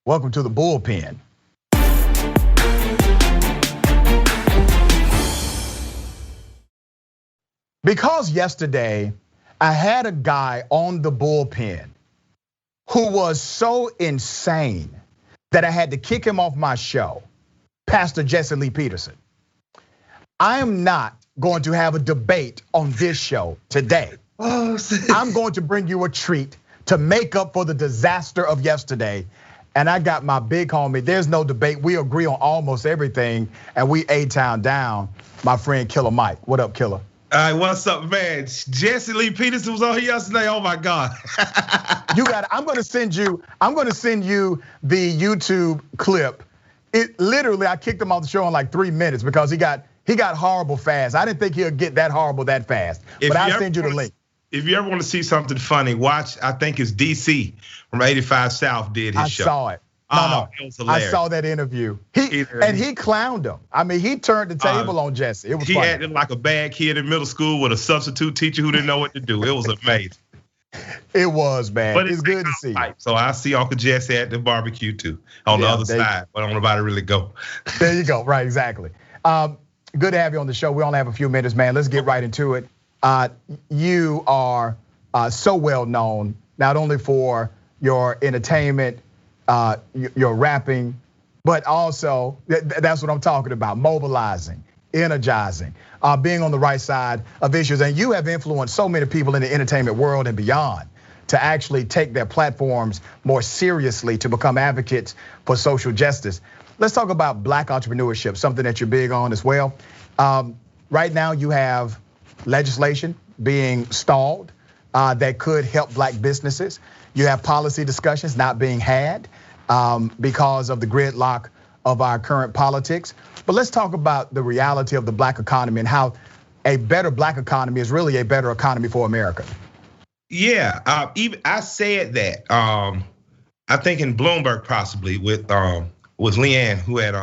Welcome to the Bullpen. Because yesterday I had a guy on the Bullpen who was so insane that I had to kick him off my show, Pastor Jesse Lee Peterson. I am not going to have a debate on this show today. I'm going to bring you a treat to make up for the disaster of yesterday. And I got my big homie, there's no debate. We agree on almost everything, and we A-Town down, my friend Killer Mike. What up, Killer? All right, what's up, man? Jesse Lee Peterson was on here yesterday. Oh my God. You got it. I'm gonna send you the YouTube clip. It literally, I kicked him off the show in like 3 minutes because he got horrible fast. I didn't think he'll get that horrible that fast. But I'll send you the link. If you ever want to see something funny, watch, I think it's DC from 85 South did his show. I saw it. No, I saw that interview. He clowned him. I mean, he turned the table on Jesse. It was funny. He acted like a bad kid in middle school with a substitute teacher who didn't know what to do. It was amazing. It was, man. But it's good to see you. So I see Uncle Jesse at the barbecue too, on the other side, but I don't know about to really go. There you go, right, exactly. Good to have you on the show. We only have a few minutes, man. Let's get right into it. You are so well known, not only for your entertainment, your rapping, but also, that's what I'm talking about, mobilizing, energizing, being on the right side of issues. And you have influenced so many people in the entertainment world and beyond to actually take their platforms more seriously to become advocates for social justice. Let's talk about Black entrepreneurship, something that you're big on as well. Right now you have legislation being stalled that could help Black businesses. You have policy discussions not being had because of the gridlock of our current politics. But let's talk about the reality of the Black economy and how a better Black economy is really a better economy for America. Yeah, even I said that. I think in Bloomberg possibly with Leanne who had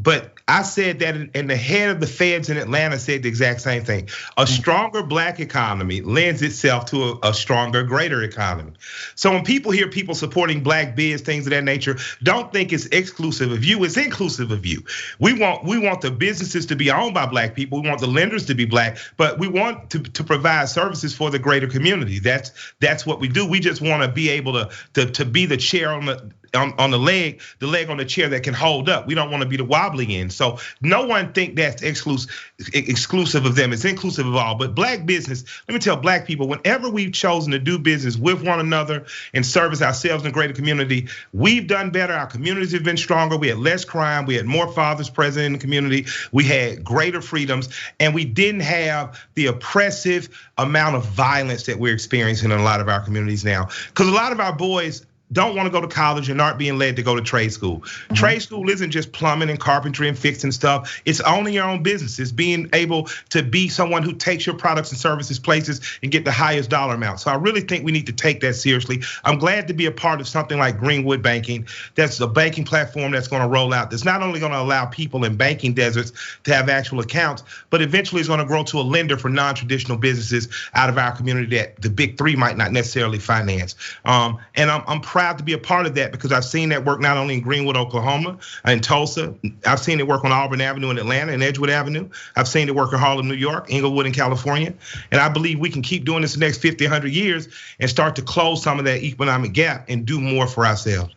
but I said that, and the head of the feds in Atlanta said the exact same thing. A stronger Black economy lends itself to a stronger, greater economy. So when people hear people supporting Black biz, things of that nature, don't think it's exclusive of you, it's inclusive of you. We want the businesses to be owned by Black people, we want the lenders to be Black, but we want to provide services for the greater community. That's what we do. We just want to be able to be the chair on the leg on the chair that can hold up. We don't want to be the wobbly end. So no one think that's exclusive of them. It's inclusive of all. But Black business, let me tell Black people, whenever we've chosen to do business with one another and service ourselves in a greater community, we've done better. Our communities have been stronger. We had less crime. We had more fathers present in the community. We had greater freedoms, and we didn't have the oppressive amount of violence that we're experiencing in a lot of our communities now. Because a lot of our boys don't want to go to college and aren't being led to go to trade school. Trade school isn't just plumbing and carpentry and fixing stuff. It's owning your own business. It's being able to be someone who takes your products and services places and get the highest dollar amount. So I really think we need to take that seriously. I'm glad to be a part of something like Greenwood Banking. That's a banking platform that's going to roll out. That's not only going to allow people in banking deserts to have actual accounts, but eventually it's going to grow to a lender for non-traditional businesses out of our community that the big three might not necessarily finance. And I'm proud to be a part of that because I've seen that work not only in Greenwood, Oklahoma, and Tulsa. I've seen it work on Auburn Avenue in Atlanta and Edgewood Avenue. I've seen it work in Harlem, New York, Inglewood in California. And I believe we can keep doing this the next 50, 100 years and start to close some of that economic gap and do more for ourselves.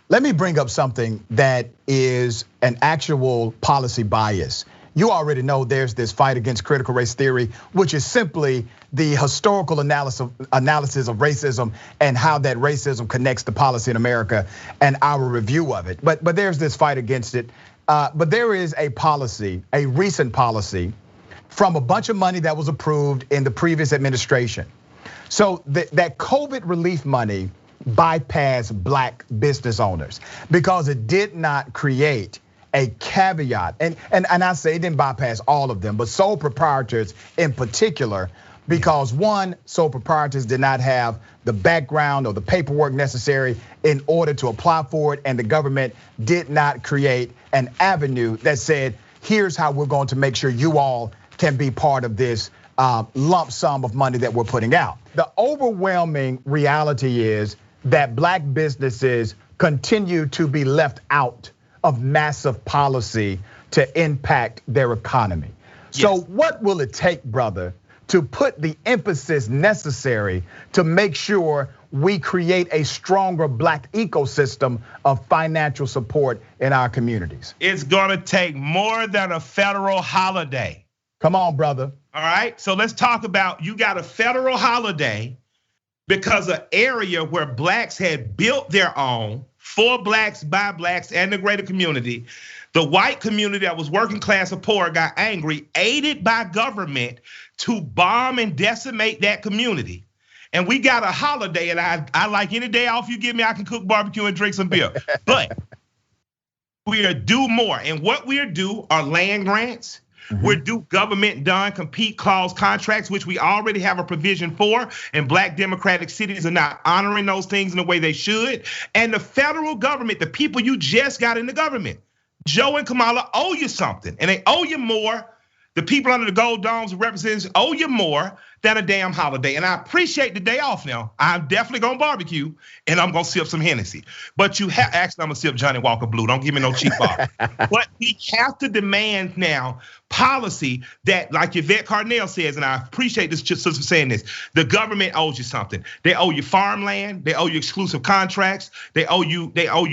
Let me bring up something that is an actual policy bias. You already know there's this fight against critical race theory, which is simply the historical analysis of racism and how that racism connects to policy in America and our review of it. But there's this fight against it. But there is a policy, a recent policy from a bunch of money that was approved in the previous administration. So that COVID relief money bypassed Black business owners because it did not create a caveat, and I say it didn't bypass all of them, but sole proprietors in particular, because one, sole proprietors did not have the background or the paperwork necessary in order to apply for it, and the government did not create an avenue that said, here's how we're going to make sure you all can be part of this lump sum of money that we're putting out. The overwhelming reality is that black businesses continue to be left out of massive policy to impact their economy. So what will it take, brother, to put the emphasis necessary to make sure we create a stronger black ecosystem of financial support in our communities? It's gonna take more than a federal holiday. Come on, brother. All right, so let's talk about, you got a federal holiday because an area where blacks had built their own, for blacks, by blacks, and the greater community. The white community that was working class or poor got angry, aided by government to bomb and decimate that community. And we got a holiday, and I like any day off you give me, I can cook barbecue and drink some beer. But we are due more, and what we are due are land grants. We're due government done compete clause contracts, which we already have a provision for, and black democratic cities are not honoring those things in the way they should. And the federal government, the people you just got in the government, Joe and Kamala owe you something, and they owe you more. The people under the gold domes and representatives owe you more than a damn holiday. And I appreciate the day off now. I'm definitely gonna barbecue and I'm gonna sip some Hennessy. But you have, actually I'm gonna sip Johnny Walker Blue. Don't give me no cheap bottle. But we have to demand now policy that, like Yvette Carnell says, and I appreciate this just for saying this, the government owes you something. They owe you farmland, they owe you exclusive contracts, they owe you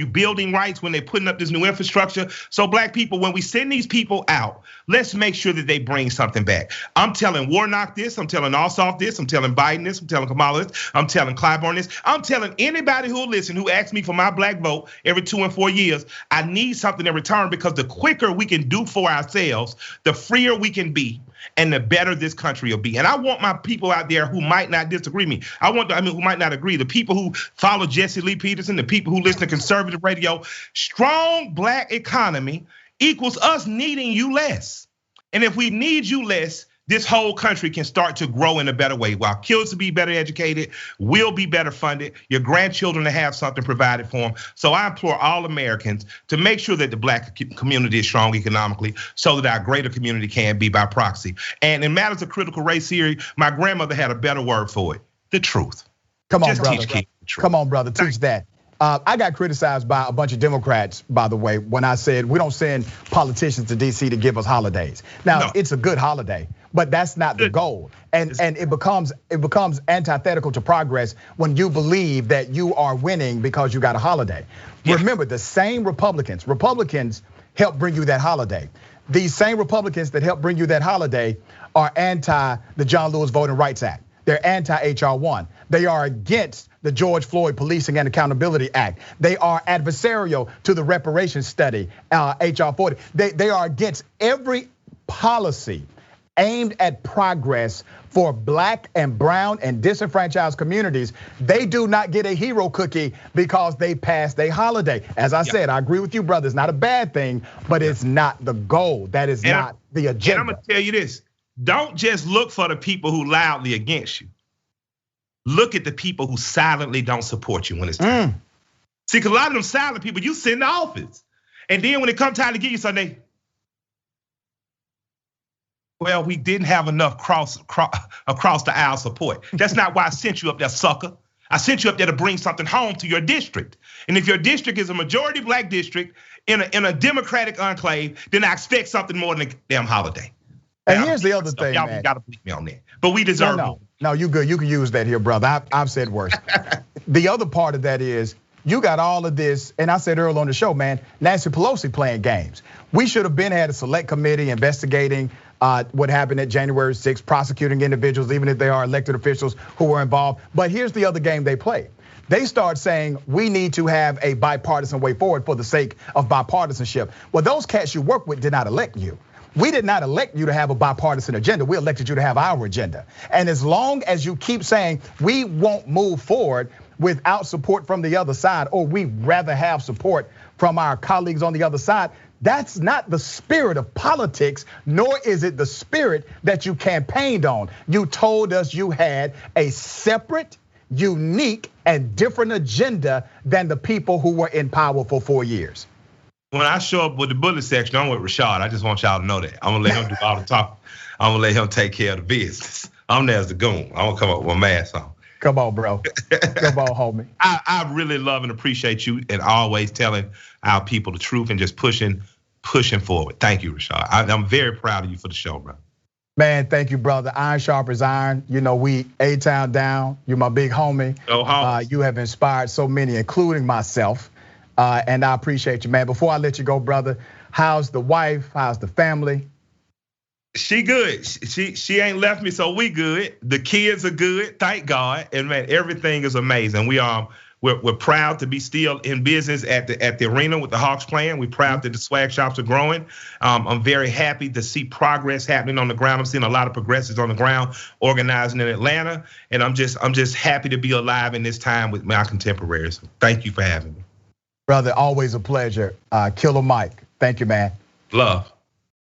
building rights when they're putting up this new infrastructure. So black people, when we send these people out, let's make sure that they bring something back. I'm telling Warnock this, I'm telling Ossoff this, I'm telling Biden this, I'm telling Kamala this, I'm telling Clyburn this, I'm telling anybody who will listen, who asks me for my black vote every 2 and 4 years, I need something in return, because the quicker we can do for ourselves, the freer we can be, and the better this country will be. And I want my people out there who might not disagree me. Who might not agree. The people who follow Jesse Lee Peterson, the people who listen to conservative radio, strong black economy equals us needing you less. And if we need you less, this whole country can start to grow in a better way. While kids will be better educated, will be better funded, your grandchildren to have something provided for them. So I implore all Americans to make sure that the black community is strong economically, so that our greater community can be by proxy. And in matters of critical race theory, my grandmother had a better word for it: the truth. Come on, Just brother. teach kids the truth. Come on, brother. Teach that. I got criticized by a bunch of Democrats, by the way, when I said we don't send politicians to DC to give us holidays. Now, It's a good holiday, but that's not the goal. And it becomes antithetical to progress when you believe that you are winning because you got a holiday. Yeah. Remember, the same Republicans help bring you that holiday. These same Republicans that help bring you that holiday are anti the John Lewis Voting Rights Act. They're anti-HR 1. They are against the George Floyd Policing and Accountability Act. They are adversarial to the reparations study, HR 40. They are against every policy aimed at progress for black and brown and disenfranchised communities. They do not get a hero cookie because they passed their holiday. As I said, I agree with you, brother. It's not a bad thing, but it's not the goal. That is not the agenda. And I'm gonna tell you this. Don't just look for the people who loudly against you. Look at the people who silently don't support you when it's time. See, because a lot of them silent people, you sit in the office. And then when it comes time to give you something, well, we didn't have enough across the aisle support. That's not why I sent you up there, sucker. I sent you up there to bring something home to your district. And if your district is a majority black district in a Democratic enclave, then I expect something more than a damn holiday. And here's the other thing, y'all man. Gotta believe me on that. But we deserve more. No, you good. You can use that here, brother. I've said worse. The other part of that is you got all of this, and I said earlier on the show, man, Nancy Pelosi playing games. We should have had a select committee investigating what happened at January 6th, prosecuting individuals, even if they are elected officials who were involved. But here's the other game they play. They start saying we need to have a bipartisan way forward for the sake of bipartisanship. Well, those cats you work with did not elect you. We did not elect you to have a bipartisan agenda. We elected you to have our agenda. And as long as you keep saying we won't move forward without support from the other side, or we'd rather have support from our colleagues on the other side, that's not the spirit of politics, nor is it the spirit that you campaigned on. You told us you had a separate, unique, and different agenda than the people who were in power for 4 years. When I show up with the bullet section, I'm with Rashad. I just want y'all to know that. I'm gonna let him do all the talking. I'm gonna let him take care of the business. I'm there as the goon. I'm gonna come up with my mask on. Come on, bro. Come on, homie. I really love and appreciate you and always telling our people the truth and just pushing forward. Thank you, Rashad. I'm very proud of you for the show, bro. Man, thank you, brother. Iron sharp as iron. You know, we A-Town down. You're my big homie. You have inspired so many, including myself. And I appreciate you, man. Before I let you go, brother, how's the wife? How's the family? She good. She ain't left me, so we good. The kids are good, thank God. And man, everything is amazing. We're proud to be still in business at the arena with the Hawks playing. We're proud that the swag shops are growing. I'm very happy to see progress happening on the ground. I'm seeing a lot of progressives on the ground organizing in Atlanta, and I'm just happy to be alive in this time with my contemporaries. Thank you for having me, brother. Always a pleasure. Killer Mike, thank you, man. Love.